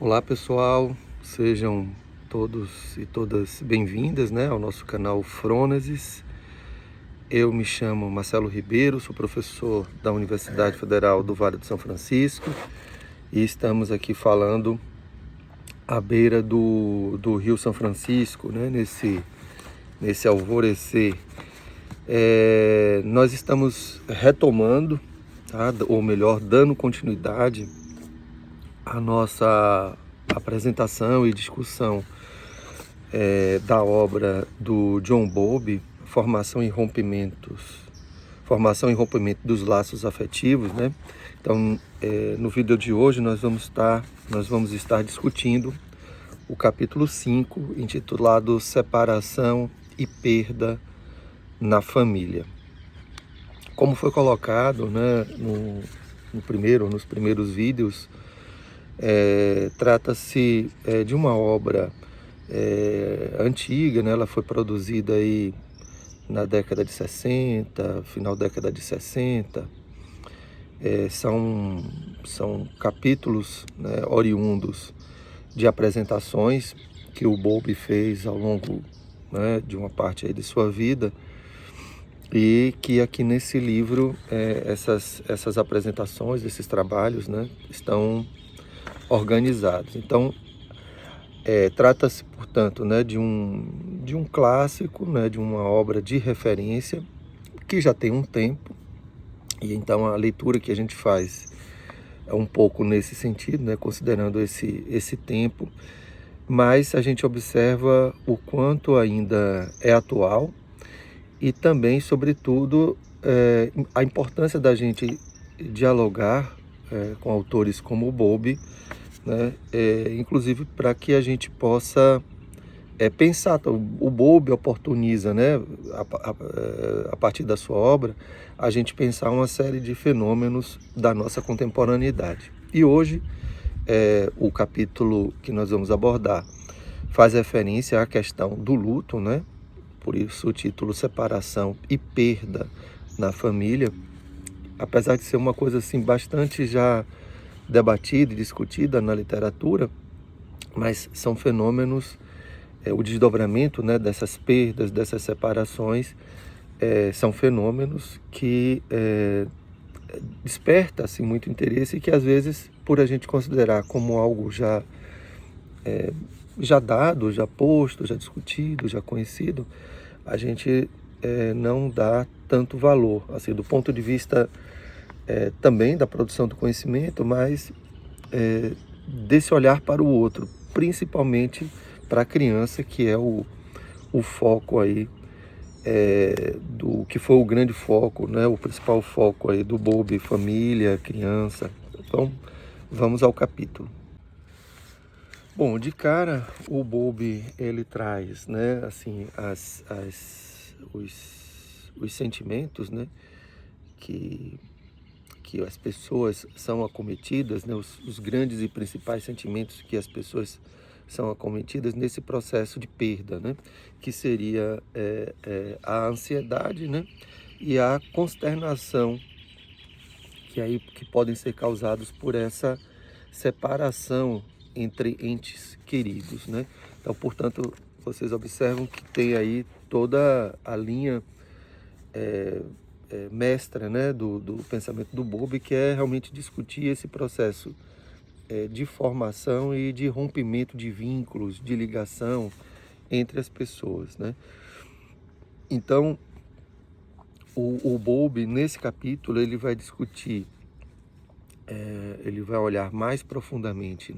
Olá pessoal, sejam todos e todas bem-vindas, ao nosso canal Frônesis. Eu me chamo Marcelo Ribeiro, sou professor da Universidade Federal do Vale do São Francisco e estamos aqui falando à beira do Rio São Francisco, nesse alvorecer. Nós estamos retomando, ou melhor, dando continuidade à nossa apresentação e discussão da obra do John Bowlby, Formação e Rompimento dos Laços Afetivos, Então, no vídeo de hoje nós vamos estar discutindo o capítulo 5, intitulado Separação e Perda na Família. Como foi colocado, nos primeiros vídeos, trata-se de uma obra antiga, ela foi produzida aí na década de 60, final da década de 60. São capítulos, oriundos de apresentações que o Bowlby fez ao longo, de uma parte aí de sua vida, e que aqui nesse livro essas apresentações, esses trabalhos, estão organizados. Então, trata-se, portanto, de um clássico, de uma obra de referência que já tem um tempo, e então a leitura que a gente faz é um pouco nesse sentido, considerando esse tempo, mas a gente observa o quanto ainda é atual e também, sobretudo, a importância da gente dialogar com autores como o Bowlby, inclusive para que a gente possa pensar. O Bowlby oportuniza, a partir da sua obra, a gente pensar uma série de fenômenos da nossa contemporaneidade. E hoje, o capítulo que nós vamos abordar faz referência à questão do luto, por isso o título Separação e Perda na Família, apesar de ser uma coisa assim bastante já debatida e discutida na literatura, mas são fenômenos, o desdobramento, dessas perdas, dessas separações, são fenômenos que desperta assim, muito interesse, e que às vezes, por a gente considerar como algo já dado, já posto, já discutido, já conhecido, a gente não dá tanto valor, assim, do ponto de vista também da produção do conhecimento, mas desse olhar para o outro, principalmente para a criança, que é o foco aí, do que foi o grande foco, o principal foco aí do Bowlby: família, criança. Então, vamos ao capítulo. Bom, de cara, o Bowlby, ele traz, assim, os sentimentos, que as pessoas são acometidas, os grandes e principais sentimentos que as pessoas são acometidas nesse processo de perda, que seria a ansiedade, e a consternação que podem ser causados por essa separação entre entes queridos, Então, portanto, vocês observam que tem aí toda a linha mestra, do pensamento do Bowlby, que é realmente discutir esse processo de formação e de rompimento de vínculos, de ligação entre as pessoas, Então, o Bowlby, nesse capítulo, ele vai discutir, ele vai olhar mais profundamente,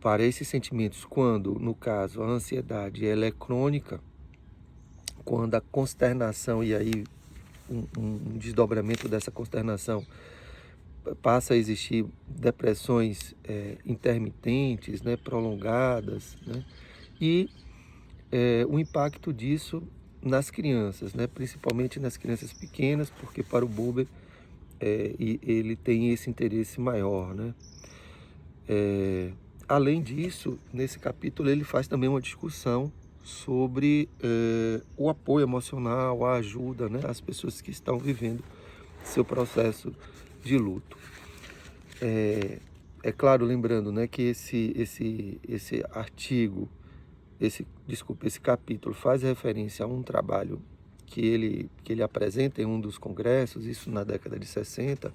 para esses sentimentos, quando, no caso, a ansiedade ela é crônica, quando a consternação, e aí um desdobramento dessa consternação, passa a existir depressões intermitentes, prolongadas, e o impacto disso nas crianças, principalmente nas crianças pequenas, porque para o Bowlby ele tem esse interesse maior, Além disso, nesse capítulo ele faz também uma discussão sobre o apoio emocional, a ajuda, às pessoas que estão vivendo seu processo de luto. é claro, lembrando, né, que esse artigo, esse capítulo faz referência a um trabalho que ele apresenta em um dos congressos, isso na década de 60,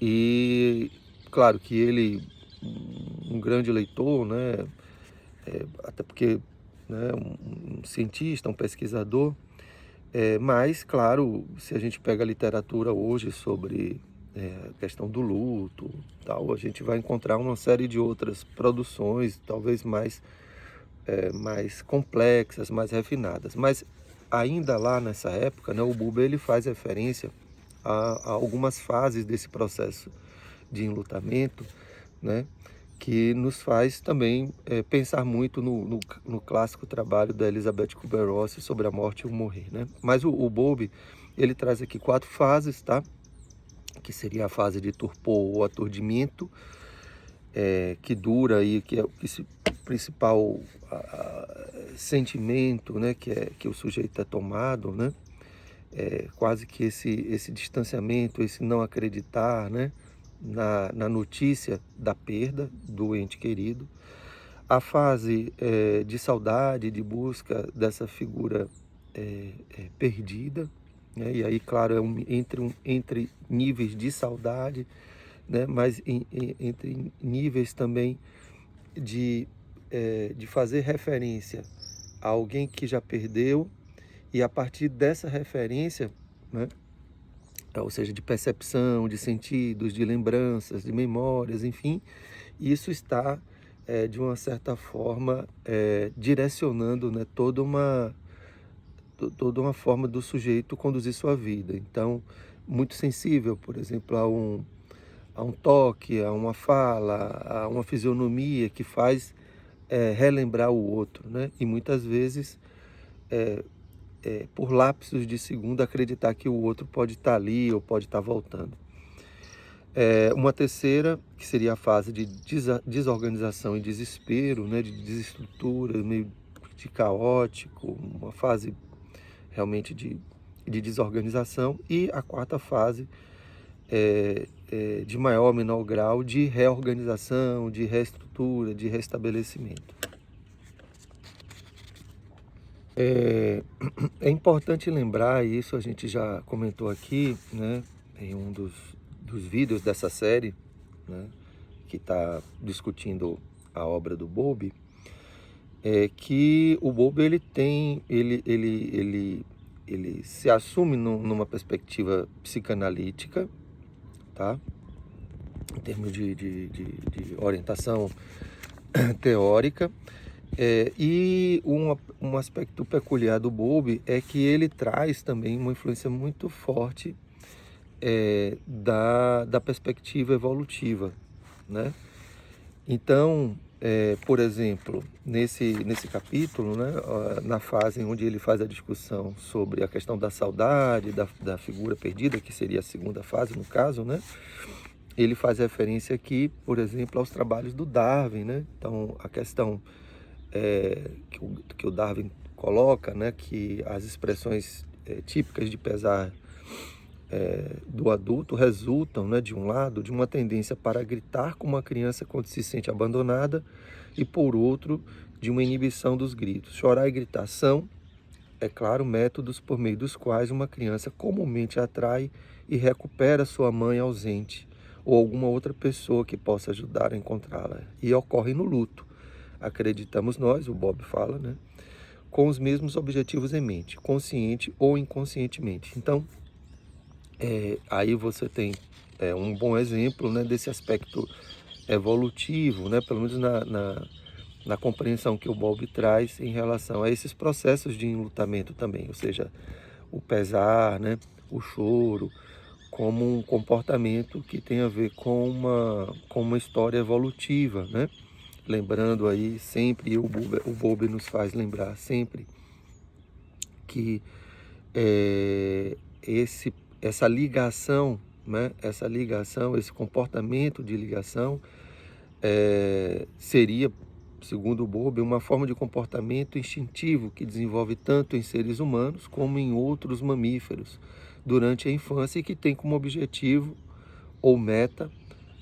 e claro que ele, um grande leitor, né, até porque, né, um cientista, um pesquisador, mas, claro, se a gente pega a literatura hoje sobre a questão do luto, tal, a gente vai encontrar uma série de outras produções, talvez mais complexas, mais refinadas. Mas ainda lá nessa época, né, o Buber ele faz referência a algumas fases desse processo de enlutamento, né, que nos faz também pensar muito no clássico trabalho da Elizabeth Kubler-Ross sobre a morte e o morrer, né? Mas o Bowlby, ele traz aqui 4 fases, tá? Que seria a fase de torpor ou aturdimento, que dura aí, que é o principal sentimento, né, que o sujeito está tomado, né? Quase que esse distanciamento, esse não acreditar, né, na notícia da perda do ente querido. A fase de saudade, de busca dessa figura perdida, né? E aí, claro, entre níveis de saudade, né? Mas entre níveis também de fazer referência a alguém que já perdeu, e a partir dessa referência, né, ou seja, de percepção, de sentidos, de lembranças, de memórias, enfim, isso está, de uma certa forma, direcionando, né, toda uma forma do sujeito conduzir sua vida. Então, muito sensível, por exemplo, a um toque, a uma fala, a uma fisionomia que faz relembrar o outro, né? E muitas vezes, por lapsos de segundo, acreditar que o outro pode estar ali ou pode estar voltando. Uma terceira, que seria a fase de desorganização e desespero, né? De desestrutura, meio de caótico, uma fase realmente de desorganização. E a quarta fase, de maior ou menor grau de reorganização, de reestrutura, de restabelecimento. É importante lembrar, e isso a gente já comentou aqui, né, em um dos vídeos dessa série, né, que está discutindo a obra do Bowlby, que o Bowlby ele se assume numa perspectiva psicanalítica, tá? Em termos de orientação teórica. E um aspecto peculiar do Bowlby é que ele traz também uma influência muito forte da perspectiva evolutiva, né? Então, por exemplo, nesse capítulo, né, na fase onde ele faz a discussão sobre a questão da saudade, da figura perdida, que seria a segunda fase no caso, né? Ele faz referência aqui, por exemplo, aos trabalhos do Darwin, né? Então, a questão que o Darwin coloca, né, que as expressões típicas de pesar do adulto resultam, né, de um lado, de uma tendência para gritar como uma criança quando se sente abandonada, e por outro, de uma inibição dos gritos. Chorar e gritar são, é claro, métodos por meio dos quais uma criança comumente atrai e recupera sua mãe ausente ou alguma outra pessoa que possa ajudar a encontrá-la. E ocorre no luto. Acreditamos nós, o Bob fala, né, com os mesmos objetivos em mente, consciente ou inconscientemente. Então, aí você tem um bom exemplo, né, desse aspecto evolutivo, né, pelo menos na compreensão que o Bowlby traz em relação a esses processos de enlutamento também, ou seja, o pesar, né, o choro, como um comportamento que tem a ver com uma história evolutiva, né? Lembrando aí sempre, o Bowlby nos faz lembrar sempre que essa ligação, né? Esse comportamento de ligação seria, segundo o Bowlby, uma forma de comportamento instintivo que desenvolve tanto em seres humanos como em outros mamíferos durante a infância, e que tem como objetivo ou meta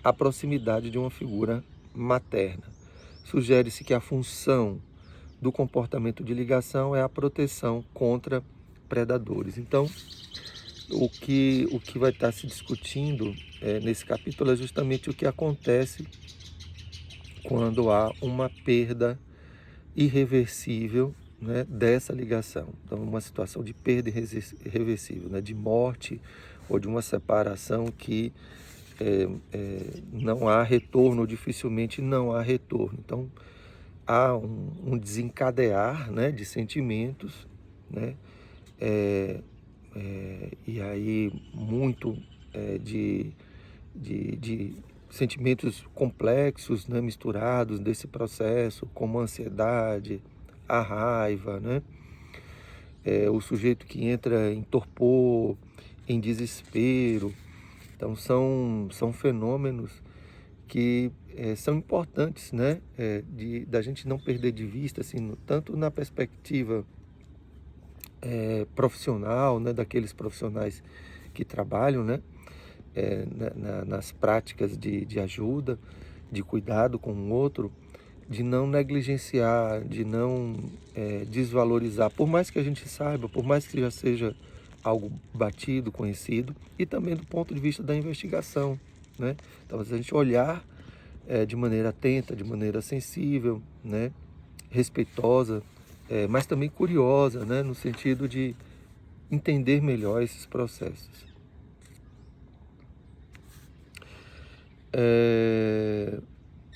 a proximidade de uma figura materna. Sugere-se que a função do comportamento de ligação é a proteção contra predadores. Então, o que vai estar se discutindo nesse capítulo é justamente o que acontece quando há uma perda irreversível, né, dessa ligação. Então, uma situação de perda irreversível, né, de morte ou de uma separação que não há retorno, ou dificilmente não há retorno. Então, há um desencadear, né, de sentimentos, né, e aí muito de sentimentos complexos, né, misturados desse processo, como a ansiedade, a raiva, né, o sujeito que entra em torpor, em desespero. Então são fenômenos que são importantes, né, da gente não perder de vista, assim, tanto na perspectiva profissional, né, daqueles profissionais que trabalham, né, nas práticas de ajuda, de cuidado com o outro, de não negligenciar, de não desvalorizar, por mais que a gente saiba, por mais que já seja algo batido, conhecido, e também do ponto de vista da investigação, né? Então, se a gente olhar de maneira atenta, de maneira sensível, né, respeitosa, mas também curiosa, né, no sentido de entender melhor esses processos.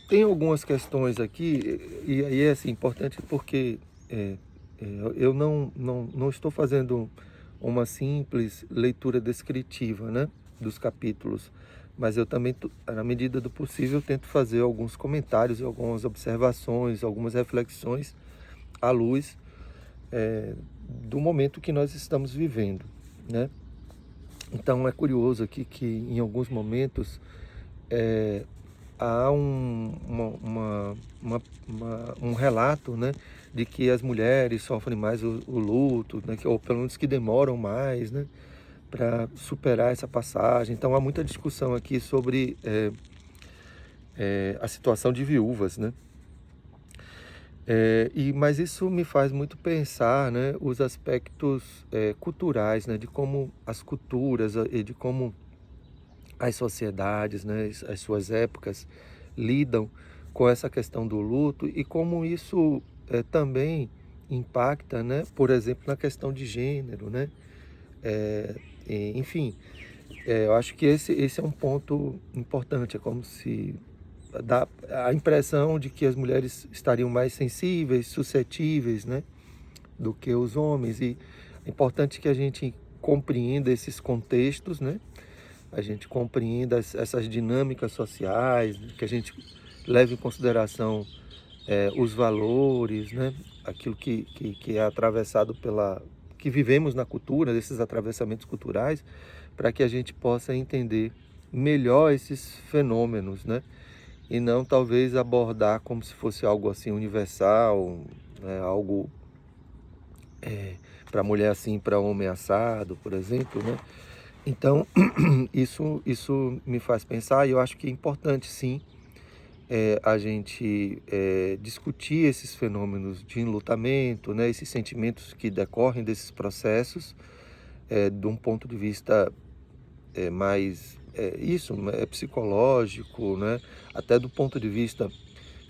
Tem algumas questões aqui, e aí é assim, importante porque eu não estou fazendo uma simples leitura descritiva, né, dos capítulos, mas eu também, na medida do possível, tento fazer alguns comentários, algumas observações, algumas reflexões à luz do momento que nós estamos vivendo, né? Então é curioso aqui que em alguns momentos há um relato, né, de que as mulheres sofrem mais o luto, né, ou pelo menos que demoram mais, né, para superar essa passagem. Então há muita discussão aqui sobre a situação de viúvas, né? Mas isso me faz muito pensar, né, os aspectos culturais, né, de como as culturas e de como as sociedades, né, as suas épocas lidam com essa questão do luto e como isso também impacta, né, por exemplo, na questão de gênero, né? Enfim, eu acho que esse é um ponto importante. É como se dá a impressão de que as mulheres estariam mais sensíveis, suscetíveis, né, do que os homens. E é importante que a gente compreenda esses contextos, né? A gente compreenda essas dinâmicas sociais, que a gente leve em consideração os valores, né? Aquilo que é atravessado que vivemos na cultura, esses atravessamentos culturais, para que a gente possa entender melhor esses fenômenos, né? E não talvez abordar como se fosse algo assim universal, né? Algo para mulher assim, para homem assado, por exemplo, né? Então, isso me faz pensar, e eu acho que é importante, sim, a gente discutir esses fenômenos de enlutamento, né, esses sentimentos que decorrem desses processos, de um ponto de vista mais psicológico, né, até do ponto de vista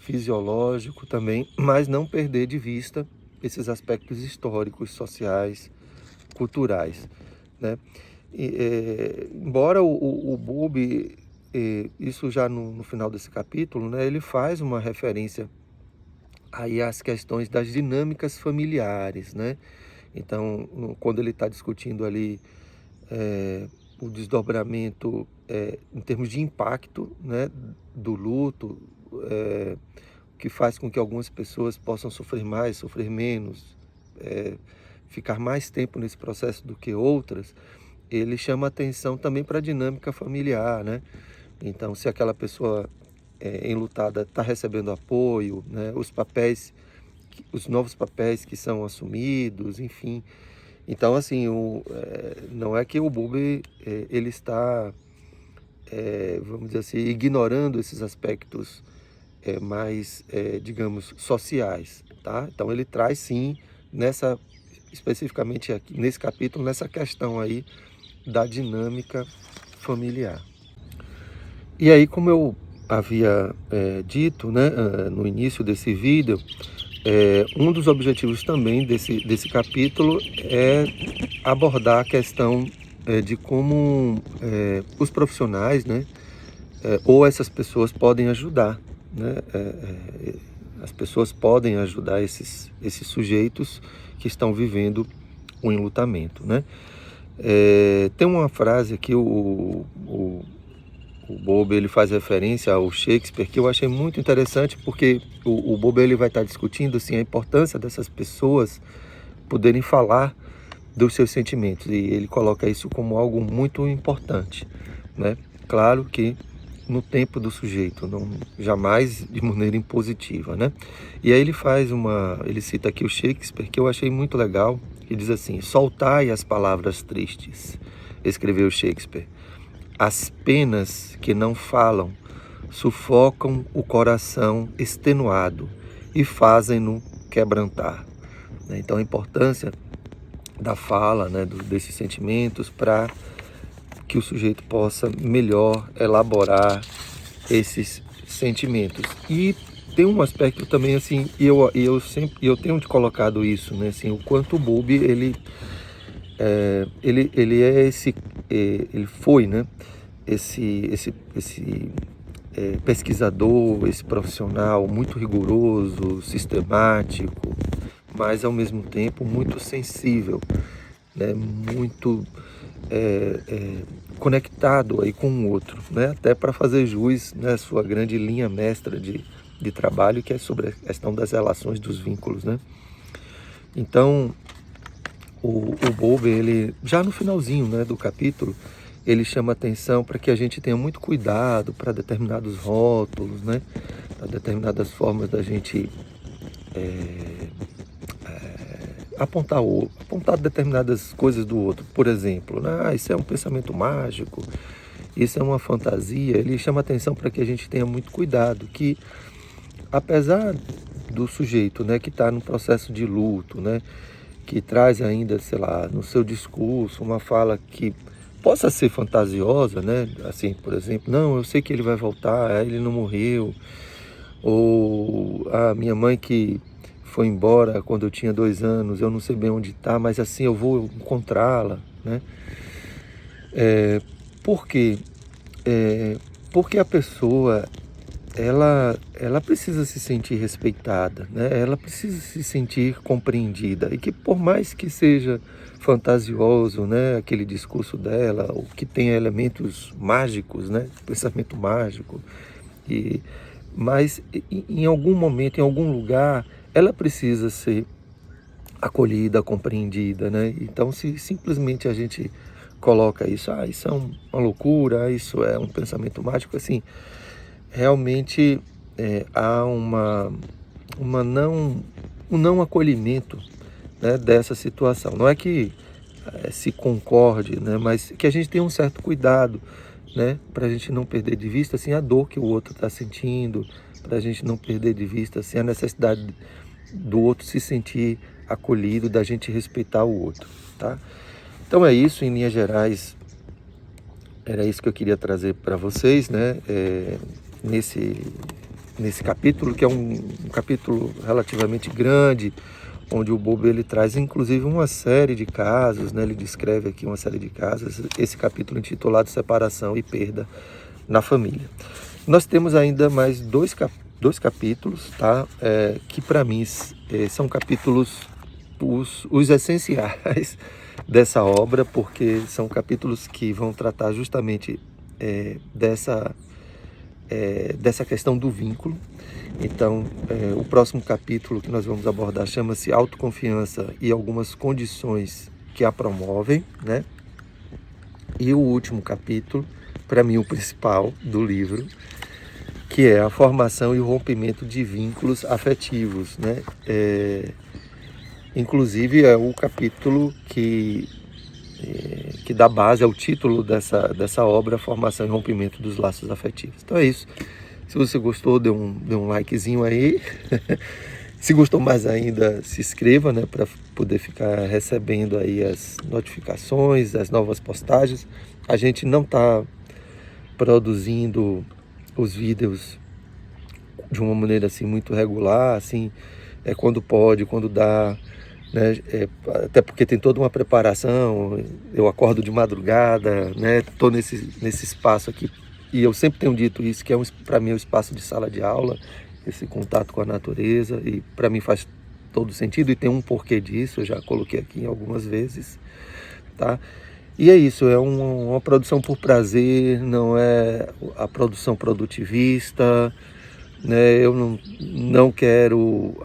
fisiológico também, mas não perder de vista esses aspectos históricos, sociais, culturais, né? Embora o Bowlby, isso já no final desse capítulo, né, ele faz uma referência aí às questões das dinâmicas familiares, né? Então, quando ele está discutindo ali o desdobramento em termos de impacto, né, do luto, que faz com que algumas pessoas possam sofrer mais, sofrer menos, ficar mais tempo nesse processo do que outras, ele chama atenção também para a dinâmica familiar, né? Então, se aquela pessoa enlutada está recebendo apoio, né? Os novos papéis que são assumidos, enfim. Então, assim, não é que o Bowlby ele está vamos dizer assim, ignorando esses aspectos mais, digamos, sociais, tá? Então ele traz sim, especificamente aqui, nesse capítulo, nessa questão aí da dinâmica familiar. E aí, como eu havia dito, né, no início desse vídeo, um dos objetivos também desse capítulo é abordar a questão de como os profissionais, né, ou essas pessoas podem ajudar, né, as pessoas podem ajudar esses sujeitos que estão vivendo o enlutamento, né? Tem uma frase que o Bowlby ele faz referência ao Shakespeare, que eu achei muito interessante, porque o Bowlby ele vai estar discutindo assim, a importância dessas pessoas poderem falar dos seus sentimentos, e ele coloca isso como algo muito importante, né? Claro que no tempo do sujeito, não jamais de maneira impositiva, né? E aí ele cita aqui o Shakespeare, que eu achei muito legal, que diz assim: soltai as palavras tristes, escreveu Shakespeare. As penas que não falam sufocam o coração extenuado e fazem-no quebrantar. Então a importância da fala, né, desses sentimentos, para que o sujeito possa melhor elaborar esses sentimentos. E tem um aspecto também assim, eu tenho te colocado isso, né, assim, o quanto o Bowlby ele foi, né, esse pesquisador, esse profissional muito rigoroso, sistemático, mas ao mesmo tempo muito sensível, né, muito conectado aí com o outro, né, até para fazer jus, né, sua grande linha mestra de trabalho, que é sobre a questão das relações, dos vínculos, né. Então o Bowlby, ele já no finalzinho, né, do capítulo, ele chama atenção para que a gente tenha muito cuidado para determinados rótulos, né, para determinadas formas da gente apontar determinadas coisas do outro. Por exemplo, isso é um pensamento mágico, isso é uma fantasia. Ele chama atenção para que a gente tenha muito cuidado, que apesar do sujeito, né, que está no processo de luto, né, que traz ainda, sei lá, no seu discurso uma fala que possa ser fantasiosa, né, assim, por exemplo, não, eu sei que ele vai voltar, ele não morreu, ou a minha mãe que foi embora quando eu tinha 2 anos, eu não sei bem onde está, mas assim eu vou encontrá-la, né? Por quê? Porque a pessoa, ela precisa se sentir respeitada, né? Ela precisa se sentir compreendida, e que por mais que seja fantasioso, né, aquele discurso dela, ou que tenha elementos mágicos, né, pensamento mágico, mas em algum momento, em algum lugar, ela precisa ser acolhida, compreendida, né? Então, se simplesmente a gente coloca isso, isso é uma loucura, isso é um pensamento mágico, assim, realmente há um não acolhimento, né, dessa situação. Não é que se concorde, né, mas que a gente tenha um certo cuidado, né, para a gente não perder de vista assim, a dor que o outro está sentindo, para a gente não perder de vista assim, a necessidade do outro se sentir acolhido, da gente respeitar o outro, tá? Então é isso, em linhas gerais, era isso que eu queria trazer para vocês, né, nesse capítulo, que é um capítulo relativamente grande, onde o Bowlby ele traz inclusive uma série de casos, né, ele descreve aqui uma série de casos, esse capítulo intitulado Separação e Perda na Família. Nós temos ainda mais dois capítulos, tá, que para mim são capítulos os essenciais dessa obra, porque são capítulos que vão tratar justamente dessa questão do vínculo. Então, o próximo capítulo que nós vamos abordar chama-se Autoconfiança e algumas condições que a promovem, né? E o último capítulo, para mim o principal do livro, que é a formação e o rompimento de vínculos afetivos, né? Inclusive é o capítulo que que dá base ao título dessa obra, Formação e Rompimento dos Laços Afetivos. Então é isso. Se você gostou, dê um likezinho aí. Se gostou mais ainda, se inscreva, né, para poder ficar recebendo aí as notificações, as novas postagens. A gente não está produzindo os vídeos de uma maneira assim muito regular, assim, quando pode, quando dá, né? Até porque tem toda uma preparação. Eu acordo de madrugada, né? Estou nesse espaço aqui e eu sempre tenho dito isso, que para mim é um espaço de sala de aula, esse contato com a natureza, e para mim faz todo sentido e tem um porquê disso, eu já coloquei aqui algumas vezes, tá? E é isso, é uma produção por prazer, não é a produção produtivista, né? Eu não quero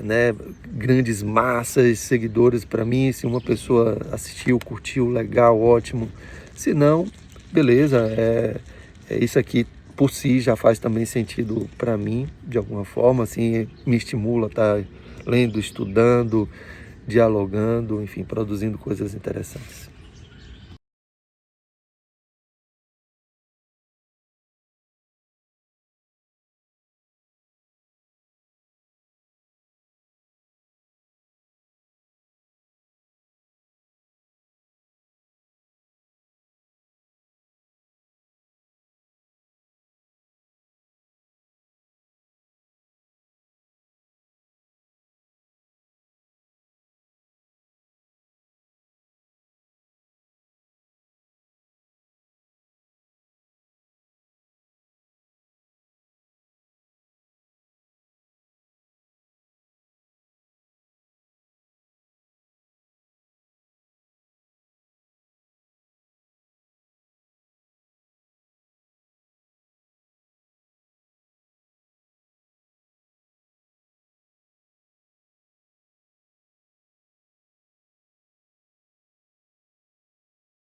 né, grandes massas, seguidores. Para mim, se uma pessoa assistiu, curtiu, legal, ótimo. Se não, beleza, isso aqui por si já faz também sentido para mim, de alguma forma, assim, me estimula a estar lendo, estudando, dialogando, enfim, produzindo coisas interessantes.